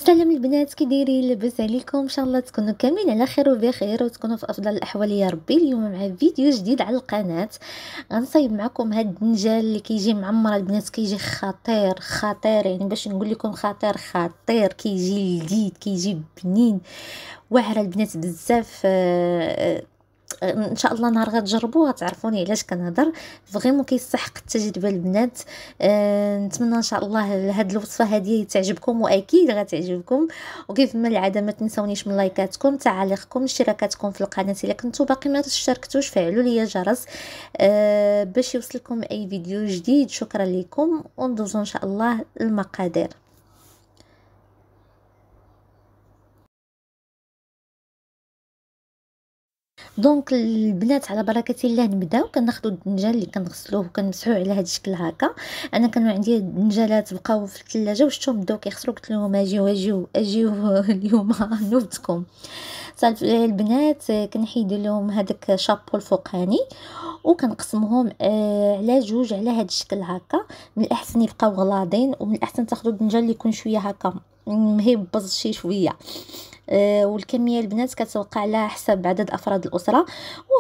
سلام البنات، كي دايرين؟ لاباس عليكم؟ ان شاء الله تكونوا كاملين على خير وبخير وتكونوا في افضل الاحوال يا ربي. اليوم مع فيديو جديد على القناه. غنصايب معكم هاد الدنجال اللي كيجي معمر البنات، كيجي خطير خطير، يعني باش نقول لكم خطير خطير، كيجي لذيذ، كيجي بنين واعره البنات بزاف. ان شاء الله نهار غتجربوها تعرفوني علاش كنهضر. فريمون كيستحق التجربه البنات. نتمنى ان شاء الله هاد الوصفه هذه تعجبكم، واكيد غتعجبكم. وكيف ما العاده ما تنسونيش من لايكاتكم، تعاليقكم، اشتراكاتكم في القناه الا كنتو باقي ما اشتركتوش، فعلوا لي الجرس باش يوصلكم اي فيديو جديد. شكرا لكم، وندوزو ان شاء الله المقادير. دونك البنات على بركه الله نبداو. كناخذوا الدنجال اللي كنغسلوه وكنمسحوه على هذا الشكل هكا. انا كانوا عندي الدنجالات بقاو في الثلاجه وشفتهم بداو كيخسروا، قلت لهم اجيو اليوم نوبتكم. صافي البنات كنحيدوا لهم هذاك شابو الفوقاني وكنقسمهم على جوج على هذا الشكل هكا. من الاحسن يبقاو غلاضين، ومن الاحسن تاخذوا الدنجال اللي يكون شويه هكا مهبز شي شويه. والكميه البنات كتوقع على حسب عدد افراد الاسره.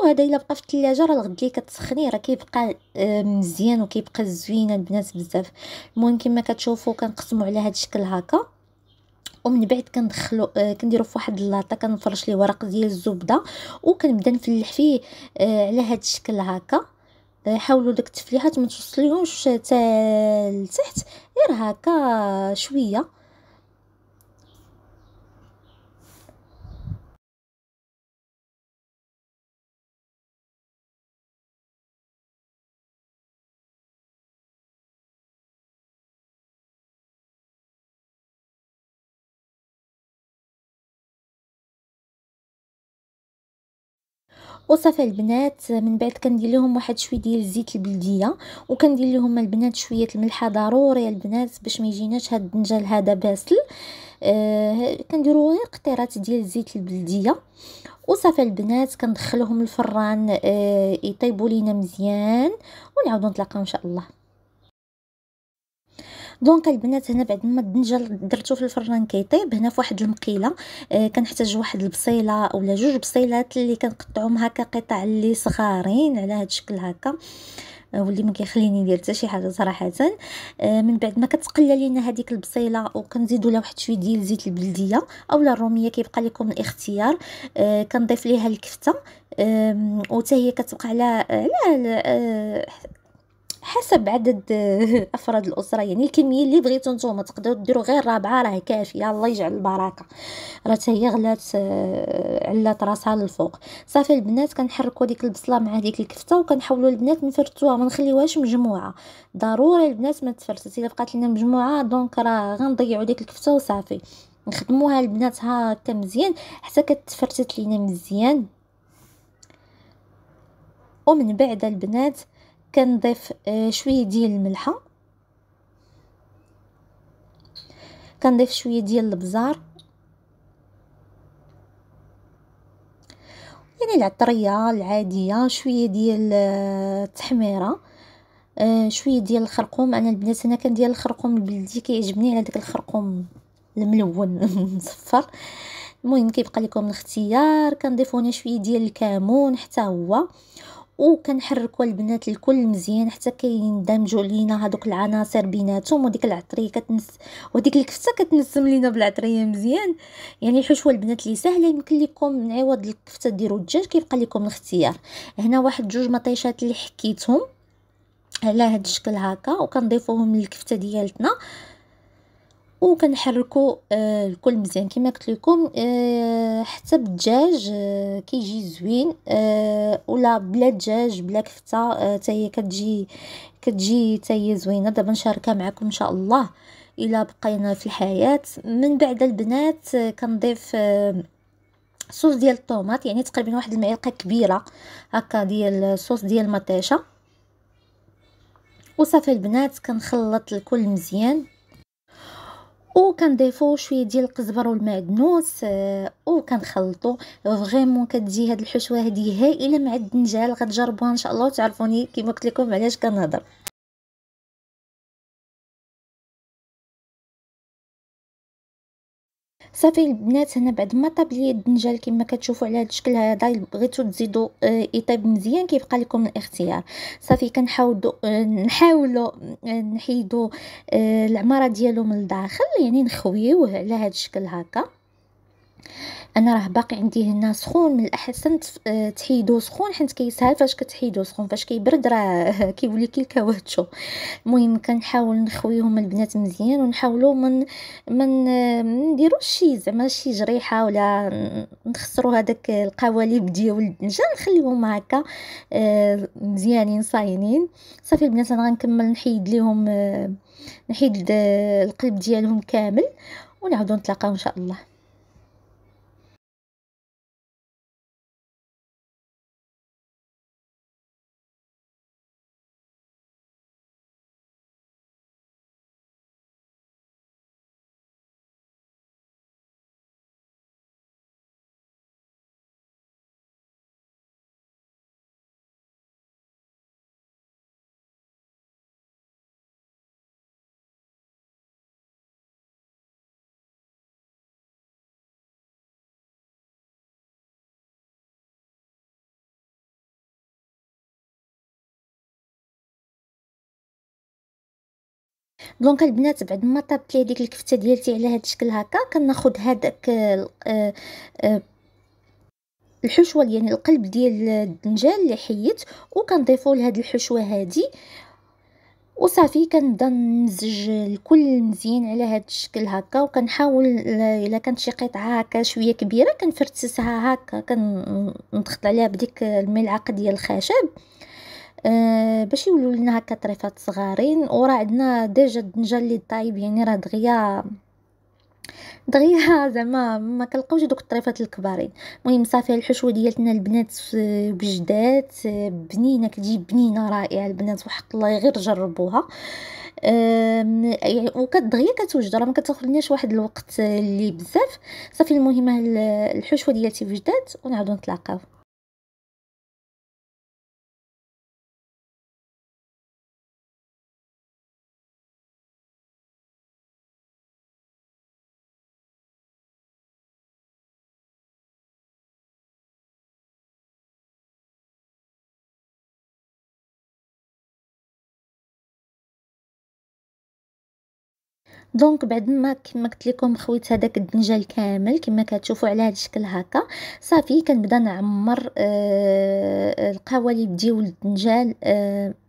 وهذا الا بقى في الثلاجه راه الغد اللي كتسخنيه راه كيبقى مزيان وكيبقى زوين البنات بزاف. المهم كما كتشوفوا كنقسموا على هذا الشكل هكا، ومن بعد كندخلو كنديرو في واحد اللاطه، كنفرش ليه ورق ديال الزبده وكنبدا نفلح فيه على هذا الشكل هكا. حاولوا داك التفليحات ما توصليهمش حتى لتحت، غير هكا شويه. وصافي البنات من بعد كندير لهم واحد شويه ديال الزيت البلديه، وكندير لهم البنات شويه الملحه ضروري البنات باش ما يجيناش هاد الدنجال هذا باسل. كنديروا غير قطيرات ديال الزيت البلديه. وصافي البنات كندخلهم الفران يطيبوا لينا مزيان، ونعاودوا نتلاقاو ان شاء الله. دونك البنات هنا بعد ما الدنجال درتو في الفران كيطيب، هنا في واحد المقيله كنحتاج واحد البصيله اولا جوج بصيلات اللي كنقطعهم هكا قطع اللي صغارين على هذا الشكل هكا. واللي ما كيخليني ندير حتى شي حاجه صراحه. من بعد ما كتقلى لينا هذيك البصيله وكنزيدوا لها واحد شويه ديال زيت البلديه اولا الروميه، كيبقى لكم الاختيار. كنضيف ليها الكفته، وتا هي كتبقى على حسب عدد افراد الاسره، يعني الكميه اللي بغيتو نتوما تقدروا ديروا غير رابعه راه كافيه، الله يجعل البركه. راه حتى هي غلات علات راسها للفوق. صافي البنات كنحركوا ديك البصله مع ديك الكفته وكنحاولوا البنات نفرتوها، ما نخليوهاش مجموعه. ضروري البنات ما تفرتت، الا بقات لنا مجموعه دونك راه غنضيعوا ديك الكفته وصافي. نخدموها البنات هكا مزيان حتى كتفرتت لينا مزيان. ومن بعد البنات كنضيف شويه ديال الملحه، كنضيف شويه ديال البزار، يعني العطريه العاديه، شويه ديال التحميره، شويه ديال الخرقوم. انا البنات هنا كندير الخرقوم البلدي، كيعجبني على داك الخرقوم الملون مصفر. المهم كيبقى لكم الاختيار. كنضيفو هنا شويه ديال الكمون حتى هو، وكنحركوا البنات الكل مزيان حتى كيندمجوا لينا هذوك العناصر بيناتهم، وديك العطريه كتنس وديك الكفته كتنسم لينا بالعطريه مزيان. يعني الحشوه البنات اللي سهله، يمكن لكم نعوض الكفته ديروا الدجاج، كيبقى لكم الاختيار. هنا واحد جوج مطيشات اللي حكيتهم على هذا الشكل هكا، وكنضيفوهم للكفته ديالتنا وكنحركوا الكل مزيان كما قلت لكم. حتى بالدجاج كيجي زوين، ولا بلا دجاج بلا كفته حتى هي كتجي حتى هي زوينه. دابا نشاركها معكم ان شاء الله الا بقينا في الحياه. من بعد البنات كنضيف صوص ديال الطوماط، يعني تقريبا واحد المعلقه كبيره هكا ديال صوص ديال المطيشه. وصافي البنات كنخلط الكل مزيان، وكنضيفو شويه ديال القزبر والمعدنوس وكنخلطو. فريمون كتجي هاد الحشوه هذه هائله مع الدنجال، غتجربوها ان شاء الله وتعرفوني كيما قلت لكم علاش كنهضر. صافي البنات، هنا بعد ما طاب لي الدنجال كما كتشوفوا على هذا الشكل هذا، بغيتو تزيدوا يطيب مزيان كيبقى لكم الاختيار. صافي كنحاولوا نحيدوا العماره ديالو من الداخل، يعني نخويوه على هذا الشكل هكا. انا راه باقي عندي هنا سخون، من الاحسن تحيدوه سخون، حيت كيسهل فاش كتحيدوه سخون، فاش كيبرد راه كيولي كي الكاواتشو. المهم كنحاول نخويهم البنات مزيان، ونحاولوا من نديروش شي زعما شي جريحه ولا نخسروا هذاك القوالب ديال الدنجال، نخليهم هكا مزيانين صاينين. صافي البنات انا غنكمل نحيد ليهم نحيد القلب ديالهم كامل، ونعاودوا نتلاقاو ان شاء الله. دونك البنات بعد ما طابت لي هذيك الكفته ديالتي على هذا الشكل هكا، كناخذ هذاك الحشوه، يعني القلب ديال الدنجال اللي حيت، وكنضيفوا لهاد الحشوه هذه، وصافي كنبدا نمزج الكل مزيان على هذا الشكل هكا. وكنحاول الا كانت شي قطعه هكا شويه كبيره كنفرتسها هكا، كنضغط عليها بديك الملعقه ديال الخشب باش يولوا لنا هكا طريفات صغارين. وراه عندنا ديجا الدنجال اللي طايب، يعني راه دغيا زعما ما كنلقاوش دوك الطريفات الكبارين. المهم صافي الحشوه ديالتنا البنات بجدات بنينه، كتجي بنينه رائعه البنات، وحق الله غير جربوها. يعني وكدغيا كتوجد، راه ما كتاخذنيش واحد الوقت اللي بزاف. صافي المهم الحشوه ديالتي بجدات، ونعاودو نتلاقاو. دونك بعد ما كما قلت لكم خويت هذاك الدنجال كامل كما كتشوفوا على هذا الشكل هكا، صافي كنبدا نعمر القوالب ديال الدنجال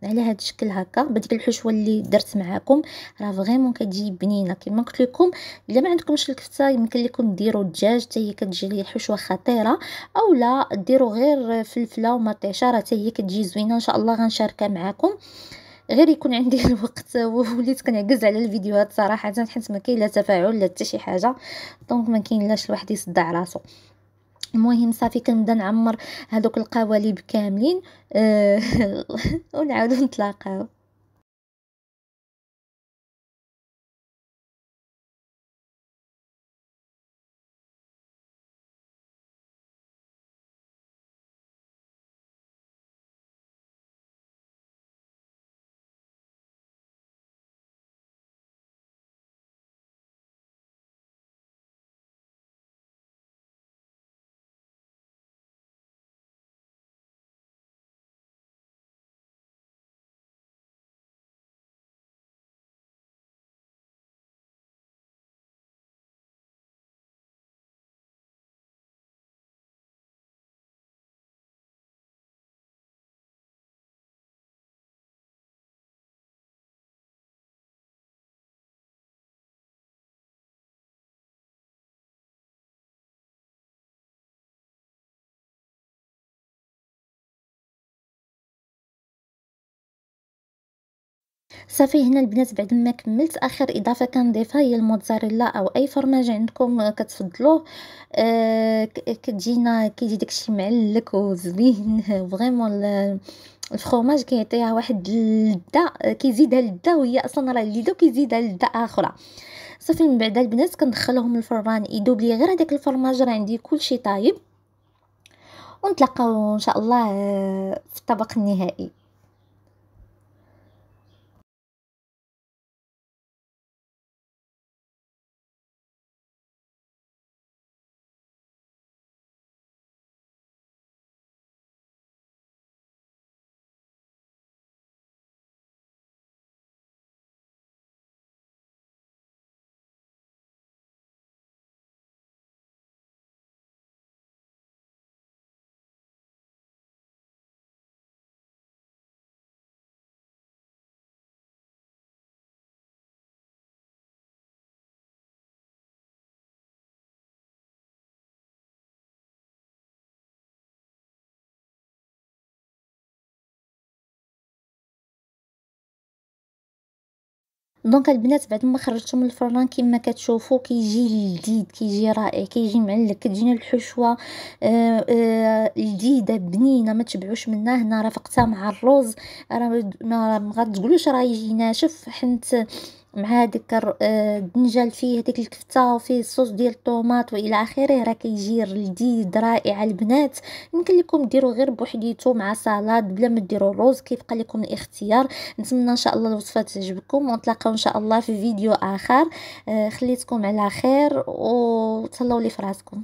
على هذا الشكل هكا بديك الحشوه اللي درت معاكم. راه فريمون كتجي بنينه كما قلت لكم. الا ما عندكمش الكفته يمكن لكم ديروا الدجاج حتى هي كتجي ليه حشوه خطيره، او لا ديروا غير فلفله ومطيشه راه حتى هي كتجي زوينه ان شاء الله غنشاركها معاكم. غير يكون عندي الوقت، ووليت كنعكز على الفيديوهات صراحة، حيت ما كاين لا تفاعل لا حتى شي حاجة، دونك ما كاينلاش الواحد يصدع راسو. المهم صافي كنبدا نعمر هذوك القوالب كاملين ونعاودو نتلاقاو. صافي هنا البنات بعد ما كملت، اخر اضافه كنضيفها هي الموتزاريلا او اي فرماج عندكم كتفضلوه. كتجينا كيجي داكشي معلك وزوين فريمون. الفرomاج كيعطيها واحد اللذه، كيزيدها اللذه، وهي اصلا راه اللذه وكيزيدها لذه اخرى. صافي من بعد البنات كندخلهم الفران يذوب لي غير هذاك الفرماج، راه عندي كلشي طايب. ونتلاقاو ان شاء الله في الطبق النهائي. دونك البنات بعد ما خرجته من الفران كما كتشوفوا كيجي لذيذ، كيجي رائع، كيجي معلك، كتجينا الحشوه لذيذه بنينه، ما تشبعوش منها. هنا رافقتها مع الرز، راه ما غتقولوش راه يجي ناشف، حنت مع هذيك الدنجال فيه هذيك الكفته وفيه الصوص ديال الطوماط والى اخره، راه كيجي لذيذ رائع البنات. يمكن لكم ديروا غير بوحديتو مع سلطه بلا ما ديروا الرز، كيبقى لكم الاختيار. نتمنى ان شاء الله الوصفه تعجبكم، ونتلاقاو ان شاء الله في فيديو اخر. خليتكم على خير وتهلاو لي فراسكم.